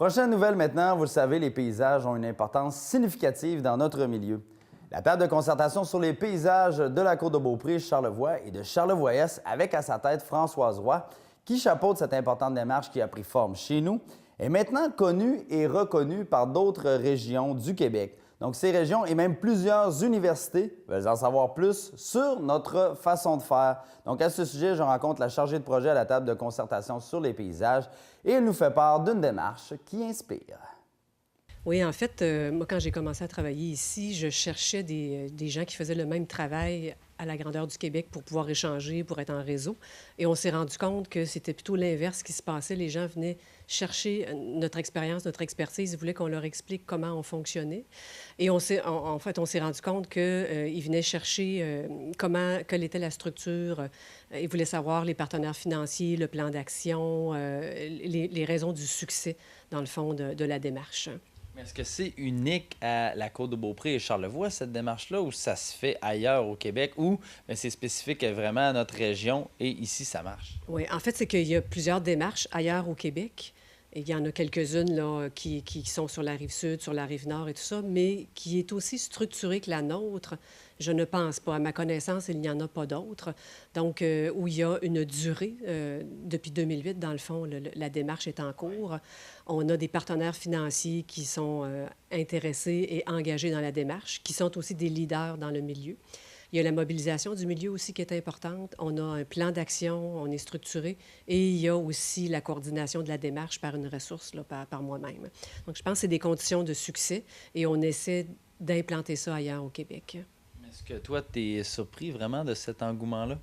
Prochaine nouvelle maintenant, vous le savez, les paysages ont une importance significative dans notre milieu. La table de concertation sur les paysages de la Côte de Beaupré, Charlevoix et de Charlevoix-Est, avec à sa tête Françoise Roy, qui chapeaute cette importante démarche qui a pris forme chez nous, est maintenant connue et reconnue par d'autres régions du Québec. Donc, ces régions et même plusieurs universités veulent en savoir plus sur notre façon de faire. Donc, à ce sujet, je rencontre la chargée de projet à la table de concertation sur les paysages et elle nous fait part d'une démarche qui inspire. Oui, en fait, moi, quand j'ai commencé à travailler ici, je cherchais des gens qui faisaient le même travail à la grandeur du Québec pour pouvoir échanger, pour être en réseau. Et on s'est rendu compte que c'était plutôt l'inverse qui se passait. Les gens venaient chercher notre expérience, notre expertise. Ils voulaient qu'on leur explique comment on fonctionnait. Et on s'est rendu compte qu'ils venaient chercher quelle était la structure. Ils voulaient savoir les partenaires financiers, le plan d'action, les raisons du succès, dans le fond, de la démarche. Mais est-ce que c'est unique à la Côte-de-Beaupré et Charlevoix, cette démarche-là, ou ça se fait ailleurs au Québec, ou c'est spécifique vraiment à notre région et ici, ça marche? Oui, en fait, c'est qu'il y a plusieurs démarches ailleurs au Québec. Et il y en a quelques-unes là, qui sont sur la rive sud, sur la rive nord et tout ça, mais qui est aussi structurée que la nôtre. Je ne pense pas. À ma connaissance, il n'y en a pas d'autres. Donc, où il y a une durée, depuis 2008, dans le fond, la démarche est en cours. On a des partenaires financiers qui sont intéressés et engagés dans la démarche, qui sont aussi des leaders dans le milieu. Il y a la mobilisation du milieu aussi qui est importante. On a un plan d'action, on est structuré. Et il y a aussi la coordination de la démarche par une ressource, là, par moi-même. Donc, je pense que c'est des conditions de succès et on essaie d'implanter ça ailleurs au Québec. Est-ce que toi, tu es surpris vraiment de cet engouement-là?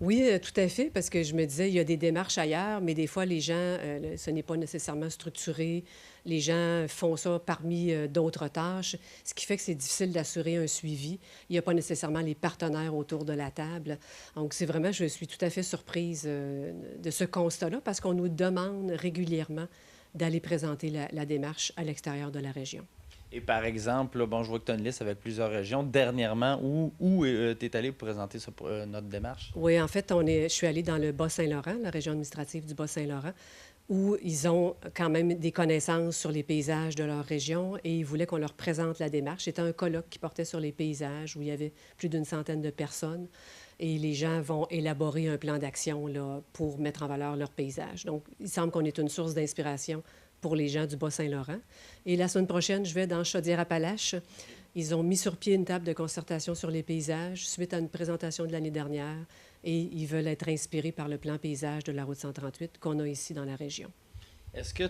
Oui, tout à fait, parce que je me disais, il y a des démarches ailleurs, mais des fois, les gens, ce n'est pas nécessairement structuré. Les gens font ça parmi d'autres tâches, ce qui fait que c'est difficile d'assurer un suivi. Il n'y a pas nécessairement les partenaires autour de la table. Donc, c'est vraiment, je suis tout à fait surprise de ce constat-là, parce qu'on nous demande régulièrement d'aller présenter la démarche à l'extérieur de la région. Et par exemple, là, bon, je vois que tu as une liste avec plusieurs régions. Dernièrement, où tu es allé pour présenter ça, notre démarche? Oui, en fait, je suis allée dans le Bas-Saint-Laurent, la région administrative du Bas-Saint-Laurent, où ils ont quand même des connaissances sur les paysages de leur région et ils voulaient qu'on leur présente la démarche. C'était un colloque qui portait sur les paysages où il y avait plus d'une centaine de personnes et les gens vont élaborer un plan d'action là, pour mettre en valeur leurs paysages. Donc, il semble qu'on est une source d'inspiration pour les gens du Bas-Saint-Laurent. Et la semaine prochaine, je vais dans Chaudière-Appalaches. Ils ont mis sur pied une table de concertation sur les paysages suite à une présentation de l'année dernière et ils veulent être inspirés par le plan paysage de la route 138 qu'on a ici dans la région. Est-ce que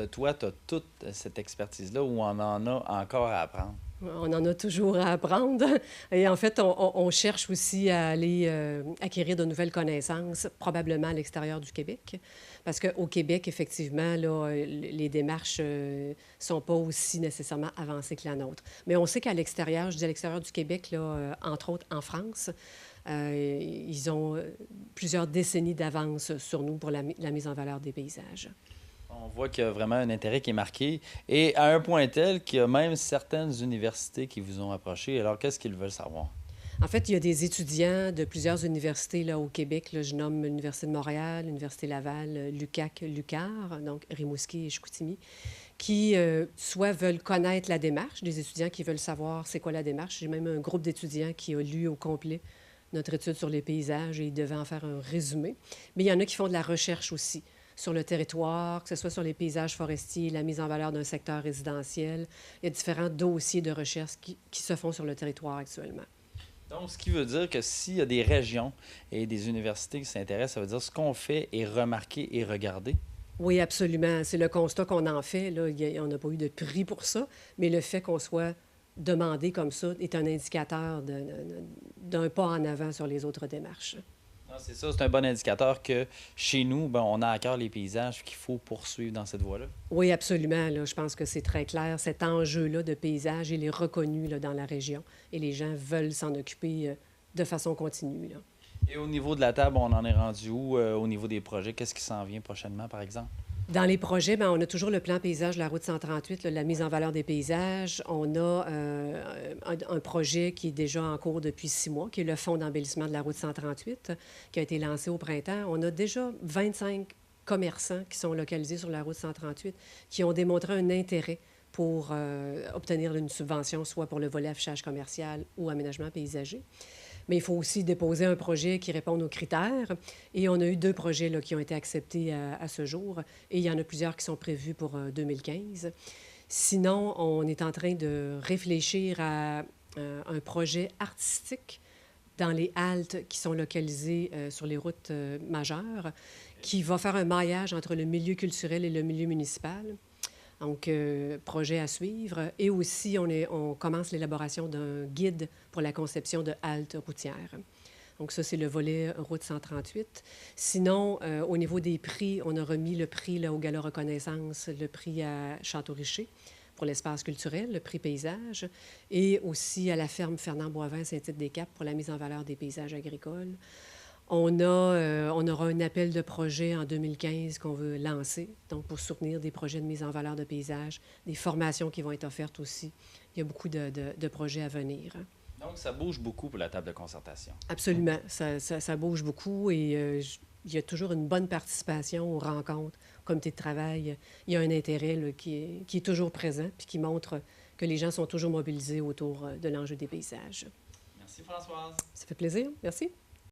toi, tu as toute cette expertise-là ou on en a encore à apprendre? On en a toujours à apprendre. Et en fait, on cherche aussi à aller acquérir de nouvelles connaissances, probablement à l'extérieur du Québec. Parce qu'au Québec, effectivement, là, les démarches ne sont pas aussi nécessairement avancées que la nôtre. Mais on sait qu'à l'extérieur, je dis à l'extérieur du Québec, là, entre autres en France, ils ont plusieurs décennies d'avance sur nous pour la mise en valeur des paysages. On voit qu'il y a vraiment un intérêt qui est marqué et à un point tel qu'il y a même certaines universités qui vous ont approché. Alors, qu'est-ce qu'ils veulent savoir? En fait, il y a des étudiants de plusieurs universités là, au Québec. Là, je nomme l'Université de Montréal, l'Université Laval, l'UQAC, l'UQAR, donc Rimouski et Chicoutimi, qui soit veulent connaître la démarche, des étudiants qui veulent savoir c'est quoi la démarche. J'ai même un groupe d'étudiants qui a lu au complet notre étude sur les paysages et ils devaient en faire un résumé. Mais il y en a qui font de la recherche aussi sur le territoire, que ce soit sur les paysages forestiers, la mise en valeur d'un secteur résidentiel. Il y a différents dossiers de recherche qui se font sur le territoire actuellement. Donc, ce qui veut dire que s'il y a des régions et des universités qui s'intéressent, ça veut dire que ce qu'on fait est remarqué et regardé? Oui, absolument. C'est le constat qu'on en fait. Là. On n'a pas eu de prix pour ça, mais le fait qu'on soit demandé comme ça est un indicateur d'un pas en avant sur les autres démarches. Non, c'est ça, c'est un bon indicateur que chez nous, ben, on a à cœur les paysages qu'il faut poursuivre dans cette voie-là. Oui, absolument. Là, je pense que c'est très clair. Cet enjeu-là de paysage, il est reconnu là, dans la région et les gens veulent s'en occuper de façon continue. Là. Et au niveau de la table, on en est rendu où au niveau des projets? Qu'est-ce qui s'en vient prochainement, par exemple? Dans les projets, bien, on a toujours le plan paysage de la route 138, là, la mise en valeur des paysages. On a un projet qui est déjà en cours depuis 6 mois, qui est le fonds d'embellissement de la route 138, qui a été lancé au printemps. On a déjà 25 commerçants qui sont localisés sur la route 138 qui ont démontré un intérêt pour obtenir une subvention, soit pour le volet affichage commercial ou aménagement paysager. Mais il faut aussi déposer un projet qui réponde aux critères. Et on a eu 2 projets là, qui ont été acceptés à ce jour. Et il y en a plusieurs qui sont prévus pour 2015. Sinon, on est en train de réfléchir à un projet artistique dans les haltes qui sont localisées sur les routes majeures, qui va faire un maillage entre le milieu culturel et le milieu municipal. Donc, projet à suivre. Et aussi, on commence l'élaboration d'un guide pour la conception de haltes routières. Donc, ça, c'est le volet route 138. Sinon, au niveau des prix, on a remis le prix là, au Gala Reconnaissance, le prix à Château-Richer pour l'espace culturel, le prix paysage, et aussi à la ferme Fernand Boivin, Saint-Tite-des-Caps, pour la mise en valeur des paysages agricoles. On aura un appel de projet en 2015 qu'on veut lancer, donc pour soutenir des projets de mise en valeur de paysages, des formations qui vont être offertes aussi. Il y a beaucoup de projets à venir. Donc, ça bouge beaucoup pour la table de concertation. Absolument. Ça bouge beaucoup et il y a toujours une bonne participation aux rencontres, au comité de travail. Il y a un intérêt là, qui est toujours présent puis qui montre que les gens sont toujours mobilisés autour de l'enjeu des paysages. Merci, Françoise. Ça fait plaisir. Merci.